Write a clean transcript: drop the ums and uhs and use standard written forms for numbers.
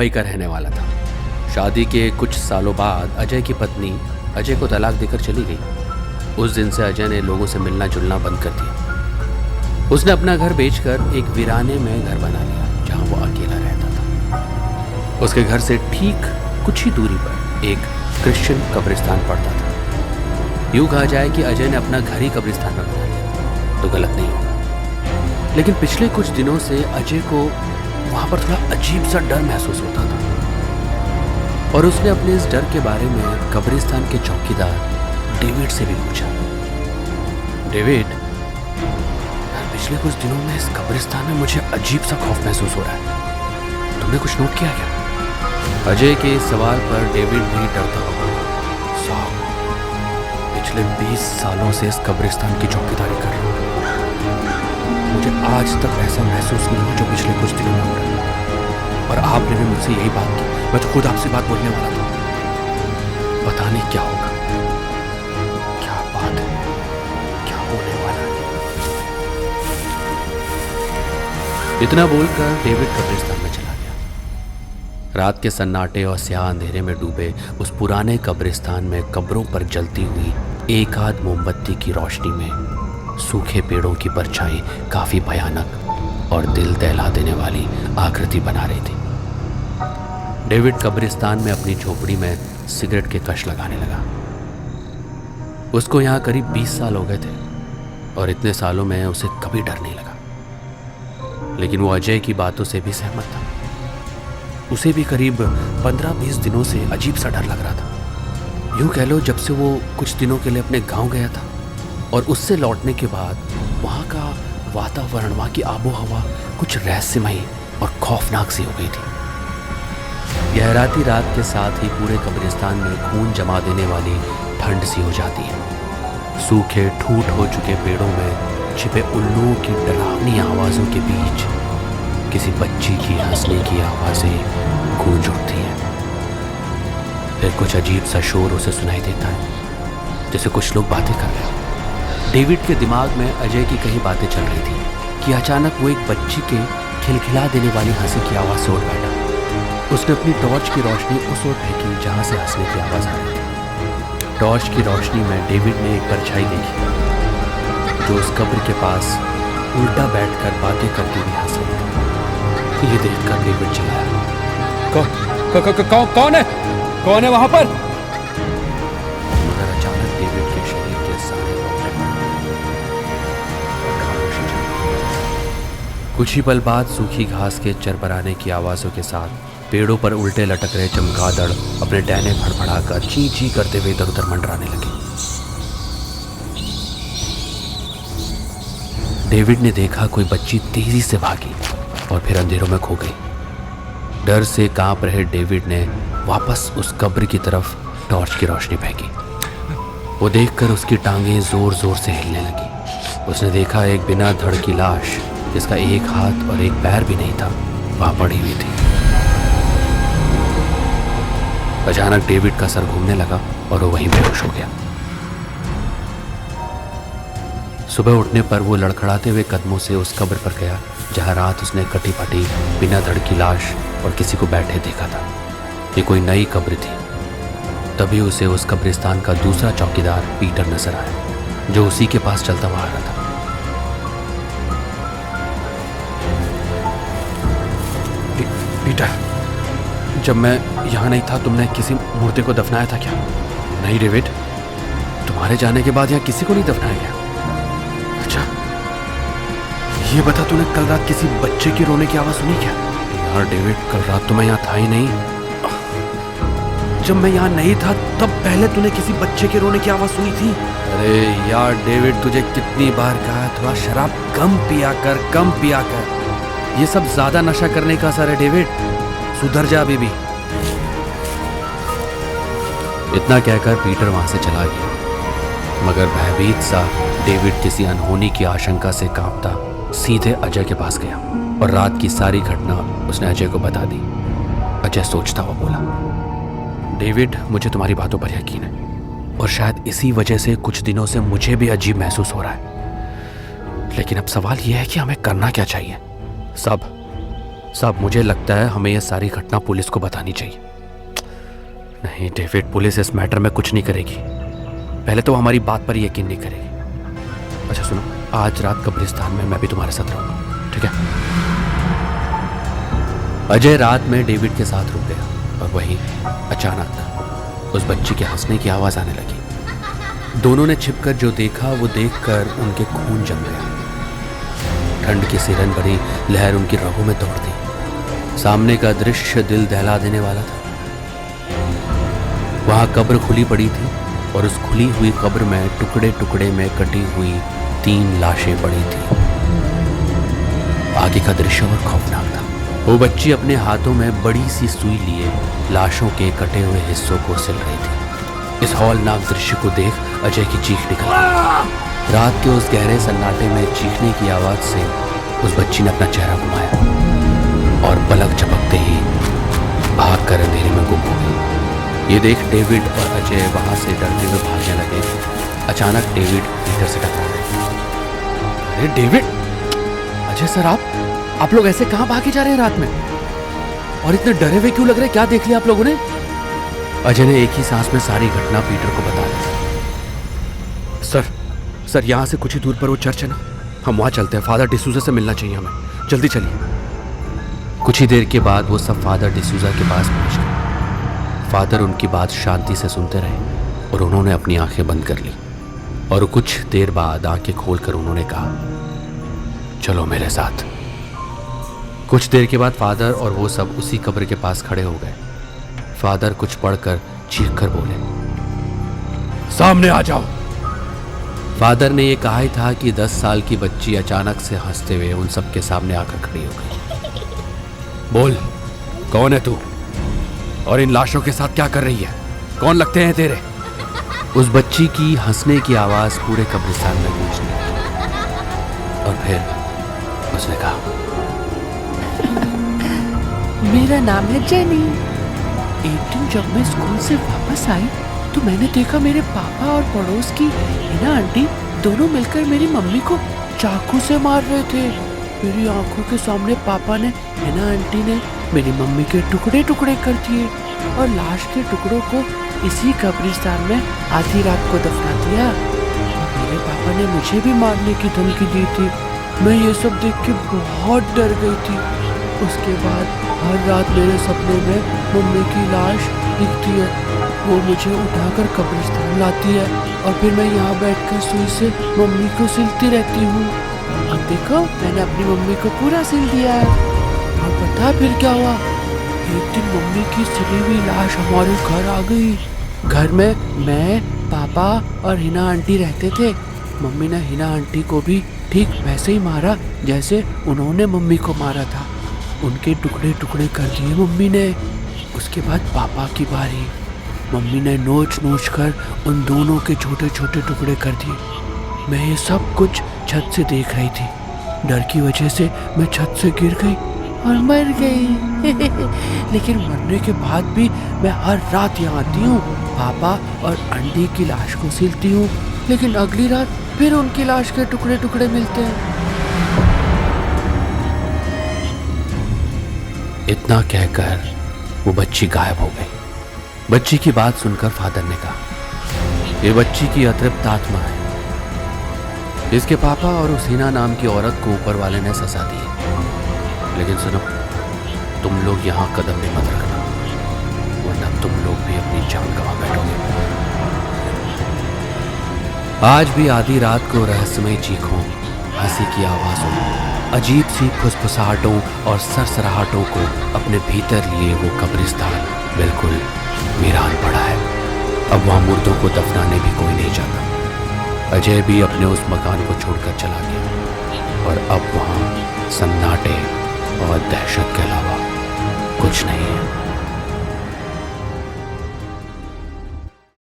वहीं का रहने वाला था। शादी के कुछ सालों बाद अजय की पत्नी अजय को तलाक देकर चली गई। उस दिन से अजय ने लोगों से मिलना जुलना बंद कर दिया। उसने अपना घर बेचकर एक वीराने में घर बना लिया जहां वो अकेला रहता था। उसके घर से ठीक कुछ ही दूरी पर एक क्रिश्चियन कब्रिस्तान पड़ता था। यूं कहा जाए कि अजय ने अपना घर ही कब्रिस्तान में बना लिया तो गलत नहीं होगा। लेकिन पिछले कुछ दिनों से अजय को वहां पर थोड़ा अजीब सा डर महसूस होता था और उसने अपने इस डर के बारे में कब्रिस्तान के चौकीदार डेविड से भी पूछा। डेविड, पिछले कुछ दिनों में इस कब्रिस्तान में मुझे अजीब सा खौफ महसूस हो रहा है, तुमने कुछ नोट किया क्या? अजय के इस सवाल पर डेविड भी डरता हुआ साहब, पिछले 20 सालों से इस कब्रिस्तान की चौकीदारी कर रहा हूं। मुझे आज तक ऐसा महसूस नहीं हुआ जो पिछले कुछ दिनों में हो रहा है। और आपने भी मुझसे यही बात की। मैं तो खुद आपसे बात बोलने वाला था। पता नहीं क्या होगा, क्या बात है, क्या होने वाला है। इतना बोलकर डेविड कब्रिस्तान में चला गया। रात के सन्नाटे और स्याह अंधेरे में डूबे उस पुराने कब्रिस्तान में कब्रों पर जलती हुई एक आध मोमबत्ती की रोशनी में सूखे पेड़ों की परछाई काफी भयानक और दिल दहला देने वाली आकृति बना रही थी। डेविड कब्रिस्तान में अपनी झोपड़ी में सिगरेट के कश लगाने लगा। उसको यहाँ करीब 20 साल हो गए थे और इतने सालों में उसे कभी डर नहीं लगा। लेकिन वो अजय की बातों से भी सहमत था। उसे भी करीब 15-20 दिनों से अजीब सा डर लग रहा था। यूं कह लो जब से वो कुछ दिनों के लिए अपने गांव गया था और उससे लौटने के बाद वहाँ का वातावरण, वहाँ की आबो हवा कुछ रहस्यमयी और खौफनाक सी हो गई थी। गहराती रात के साथ ही पूरे कब्रिस्तान में खून जमा देने वाली ठंड सी हो जाती है। सूखे ठूठ हो चुके पेड़ों में छिपे उल्लुओं की डरावनी आवाज़ों के बीच किसी बच्ची की हंसने की आवाज़ें गूंज उठती हैं। फिर कुछ अजीब सा शोर उसे सुनाई देता है, जैसे कुछ लोग बातें कर रहे हैं। डेविड के दिमाग में अजय की कई बातें चल रही थी कि अचानक वो एक बच्ची के खिलखिला देने वाली हंसी की आवाज़ से उठ बैठा। उसने अपनी टॉर्च की रोशनी उस ओर फेंकी जहाँ से हंसने की आवाज़ आ रही थी। टॉर्च की रोशनी में डेविड ने एक परछाई देखी जो उस कब्र के पास उल्टा बैठकर बातें करती हुई हंस रही थी। ये देखकर डेविड चिल्लाया, कौन है? कौन है वहां पर? मगर अचानक डेविड के शरीर के सारे रोंगटे खड़े और खामोशी छा गई। कुछ ही पल बाद सूखी घास के चरपराने की आवाज़ों के साथ पेड़ों पर उल्टे लटक रहे चमगादड़ अपने डैने फड़फड़ाकर ची ची करते हुए इधर उधर मंडराने लगे। डेविड ने देखा कोई बच्ची तेजी से भागी और फिर अंधेरों में खो गई। डर से कांप रहे डेविड ने वापस उस कब्र की तरफ टॉर्च की रोशनी फेंकी। वो देखकर उसकी टांगें जोर जोर से हिलने लगी। उसने देखा एक बिना धड़ की लाश जिसका एक हाथ और एक पैर भी नहीं था वहां पड़ी हुई थी। अचानक डेविड का सर घूमने लगा और वो वहीं बेहोश हो गया। सुबह उठने पर वो लड़खड़ाते हुए कदमों से उस कब्र पर गया जहां रात उसने कटी फटी बिना धड़ की लाश और किसी को बैठे देखा था। ये कोई नई कब्र थी। तभी उसे उस कब्रिस्तान का दूसरा चौकीदार पीटर नजर आया जो उसी के पास चलता हुआ आ रहा था। पीटर, जब मैं यहाँ नहीं था तुमने किसी मुर्दे को दफनाया था क्या? नहीं डेविड, तुम्हारे जाने के बाद यहाँ किसी को नहीं दफनाया गया। अच्छा, ये बता तूने कल रात किसी बच्चे की रोने की आवाज़ सुनी क्या? यार डेविड, कल रात तो मैं यहाँ था ही नहीं। जब मैं यहाँ नहीं था तब पहले तूने किसी बच्चे के रोने की आवाज़ सुनी थी? अरे यार डेविड, तुझे कितनी बार कहा थोड़ा शराब कम पिया कर। ये सब ज्यादा नशा करने का असर है डेविड, सुधर जा अभी भी। इतना कहकर पीटर वहां से चला गया। मगर भयभीत सा डेविड किसी अनहोनी की आशंका से कांपता सीधे अजय के पास गया और रात की सारी घटना उसने अजय को बता दी। अजय सोचता हुआ बोला, डेविड, मुझे तुम्हारी बातों पर यकीन है और शायद इसी वजह से कुछ दिनों से मुझे भी अजीब महसूस हो रहा है। लेकिन अब सवाल यह है कि हमें करना क्या चाहिए? साहब, मुझे लगता है हमें यह सारी घटना पुलिस को बतानी चाहिए। नहीं डेविड, पुलिस इस मैटर में कुछ नहीं करेगी। पहले तो हमारी बात पर यकीन नहीं करेगी। अच्छा सुनो, आज रात कब्रिस्तान में मैं भी तुम्हारे साथ रहूंगा, ठीक है? अजय रात में डेविड के साथ रुक गया और वहीं अचानक उस बच्ची के हंसने की आवाज आने लगी। दोनों ने छिपकर जो देखा वो देखकर उनके खून जम गया। ठंड की सिरन भरी लहर उनकी रगों में दौड़ती। सामने का दृश्य दिल दहला देने वाला था। वहां कब्र खुली पड़ी थी और उस खुली हुई कब्र में टुकड़े टुकड़े में कटी हुई 3 लाशें पड़ी थी। आगे का दृश्य और खौफनाक था। वो बच्ची अपने हाथों में बड़ी सी सुई लिए लाशों के कटे हुए हिस्सों को सिल रही थी। इस हौलनाक दृश्य को देख अजय की चीख निकल आई। रात के उस गहरे सन्नाटे में चीखने की आवाज से उस बच्ची ने अपना चेहरा घुमाया और पलक झपकते ही भागकर अंधेरे में गुम हो गई। ये देख डेविड और अजय वहां से डरते हुए भागने लगे। अचानक डेविड पीटर से टकरा गए। अरे डेविड! अजय सर, आप लोग ऐसे कहां भागे जा रहे हैं रात में? और इतने डरे हुए क्यों लग रहे? क्या देख लिया आप लोगों ने? अजय ने एक ही सांस में सारी घटना पीटर को बता दी। सर यहाँ से कुछ ही दूर पर वो चर्च है ना, हम वहां चलते हैं। फादर डिसूजा से मिलना चाहिए हमें, जल्दी चलिए। कुछ ही देर के बाद वो सब फादर डिसूजा के पास पहुंच गए। फादर उनकी बात शांति से सुनते रहे और उन्होंने अपनी आंखें बंद कर ली। और कुछ देर बाद आंखें खोलकर उन्होंने कहा, चलो मेरे साथ। कुछ देर के बाद फादर और वो सब उसी कब्र के पास खड़े हो गए। फादर कुछ पढ़कर चीख कर बोले, सामने आ जाओ। फादर ने ये कहा ही था कि 10 साल की बच्ची अचानक से हंसते हुए उन सबके सामने आकर खड़ी हो गई। बोल, कौन है तू और इन लाशों के साथ क्या कर रही है? कौन लगते हैं तेरे? उस बच्ची की हंसने की आवाज पूरे कब्रिस्तान में गूंजने लगी और फिर उसने कहा, मेरा नाम है जेनी। एक दिन जब मैं स्कूल से वापस आई तो मैंने देखा मेरे पापा और पड़ोस की हिना आंटी दोनों मिलकर मेरी मम्मी को चाकू से मार रहे थे। मेरी आंखों के सामने पापा ने हिना आंटी ने मेरी मम्मी के टुकड़े टुकड़े कर दिए और लाश के टुकड़ों को इसी कब्रिस्तान में आधी रात को दफना दिया। मेरे पापा ने मुझे भी मारने की धमकी दी थी। मैं ये सब देख के बहुत डर गई थी। उसके बाद हर रात मेरे सपने में मम्मी की लाश दिखती है। वो मुझे उठाकर कब्रिस्तान लाती है और फिर मैं यहाँ बैठकर सुई से मम्मी को सिलती रहती हूँ। अब देखो, मैंने अपनी मम्मी को पूरा सिल दिया है। और पता फिर क्या हुआ? एक दिन मम्मी की सिली हुई लाश हमारे घर आ गई। घर में मैं, पापा और हिना आंटी रहते थे। मम्मी ने हिना आंटी को भी ठीक वैसे ही मारा जैसे उन्होंने मम्मी को मारा था। उनके टुकड़े टुकड़े कर दिए मम्मी ने। उसके बाद पापा की बारी। मम्मी ने नोच नोच कर उन दोनों के छोटे छोटे टुकड़े कर दिए। मैं ये सब कुछ छत से देख रही थी। डर की वजह से मैं छत से गिर गई और मर गई। लेकिन मरने के बाद भी मैं हर रात यहाँ आती हूँ, पापा और आंटी की लाश को सिलती हूँ। लेकिन अगली रात फिर उनकी लाश के टुकड़े टुकड़े मिलते हैं। इतना कहकर वो बच्ची गायब हो गई। बच्ची की बात सुनकर फादर ने कहा, ये बच्ची की अतृप्त आत्मा है। इसके पापा और उस हिना नाम की औरत को ऊपर वाले ने सजा दी है। लेकिन सुनो, तुम लोग यहाँ कदम भी मत रखना, वरना तुम लोग भी अपनी जान गंवा बैठोगे। आज भी आधी रात को रहस्यमय चीखों, हंसी की आवाज़ों, अजीब सी फुसफुसाहटों और सरसराहटों को अपने भीतर लिए वो कब्रिस्तान बिल्कुल वीरान पड़ा है। अब वहाँ मुर्दों को दफनाने भी कोई नहीं जाता। अजय भी अपने उस मकान को छोड़कर चला गया और अब वहाँ सन्नाटे और दहशत के अलावा कुछ नहीं है।